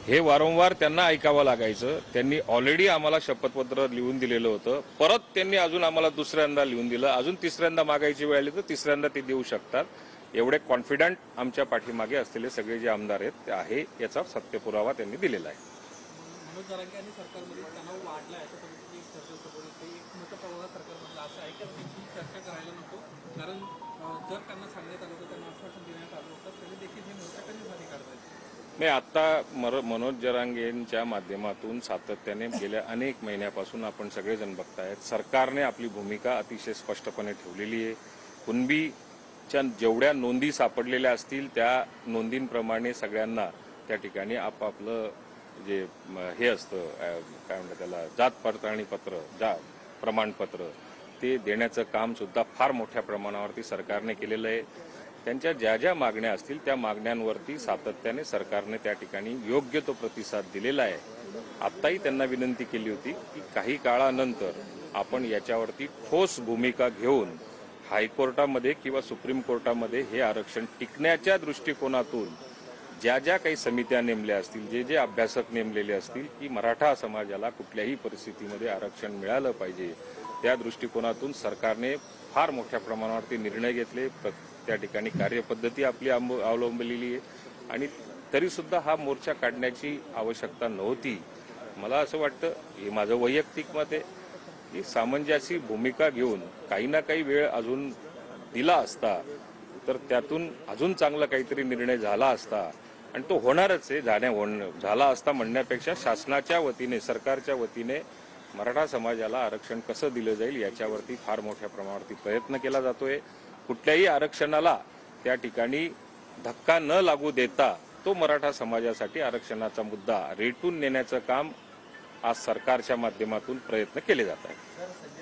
हे वारंवार त्यांना ऐकावं लागायचं। त्यांनी ऑलरेडी आम्हाला शपथपत्र लिहून दिलेलं होतं, परत त्यांनी अजून आम्हाला दुसऱ्यांदा लिहून दिलं, अजून तिसऱ्यांदा मागायची वेळ आली तर तिसऱ्यांदा ते देऊ शकतात। एवढे कॉन्फिडंट आमच्या पाठीमागे असलेले सगळे जे आमदार आहेत ते आहे याचा सत्यपुरावा त्यांनी दिलेला आहे। मनोज जरांगे यांनी सरकारमध्ये तणाव वाढला आहे तर एक चर्चा एक मतप्रवाह सरकारमधला असं आहे की त्यांची चर्चा करायला नको, कारण जर त्यांना सांगण्यात आलं होतं, त्यांना आश्वासन देण्यात आलं होतं, तरी देखील हे मोर्चा कधी भारी काढतायचे। मी आता मनोज जरांगेंच्या माध्यमातून सातत्याने गेल्या अनेक महिन्यापासून आपण सगळेजण बघतायत, सरकारने आपली भूमिका अतिशय स्पष्टपणे ठेवलेली आहे। कुणबीच्या जेवढ्या नोंदी सापडलेल्या असतील त्या नोंदींप्रमाणे सगळ्यांना त्या ठिकाणी आपापलं जे हे असतं काय म्हणतात त्याला जात पडताळणी पत्र प्रमाणपत्र ते देण्याचं काम सुद्धा फार मोठ्या प्रमाणावरती सरकारने केलेलं आहे। त्यांच्या ज्या ज्या मागण्या असतील त्या मागण्यांवरती सातत्याने सरकारने त्या ठिकाणी योग्य तो प्रतिसाद दिलेला आहे। आत्ताही त्यांना विनंती केली होती की काही काळानंतर आपण याच्यावरती ठोस भूमिका घेऊन हायकोर्टामध्ये किंवा सुप्रीम कोर्टामध्ये हे आरक्षण टिकण्याच्या दृष्टिकोनातून ज्या ज्या काही समित्या नेमल्या असतील, जे जे अभ्यासक नेमलेले असतील की मराठा समाजाला कुठल्याही परिस्थितीमध्ये आरक्षण मिळालं पाहिजे, त्या दृष्टिकोनातून सरकारने फार मोठ्या प्रमाणावरती निर्णय घेतले, त्या ठिकाणी कार्यपद्धती आपली अवलंबलेली आहे आणि तरीसुद्धा हा मोर्चा काढण्याची आवश्यकता नव्हती। मला असं वाटतं, हे माझं वैयक्तिक मत आहे की सामंजस्य भूमिका घेऊन काही ना काही वेळ अजून दिला असता तर त्यातून अजून चांगला काहीतरी निर्णय झाला असता आणि तो होणारच आहे, झाला असता म्हणण्यापेक्षा शासनाच्या वतीने सरकारच्या वतीने मराठा समाजाला आरक्षण कसं दिलं जाईल याच्यावरती फार मोठ्या प्रमाणावरती प्रयत्न केला जातोय। कुठल्याही आरक्षणाला त्या ठिकाणी धक्का न लागू देता तो मराठा समाजासाठी आरक्षणाचा मुद्दा रेटून नेण्याचं काम आज सरकारच्या माध्यमातून प्रयत्न केले जात आहेत।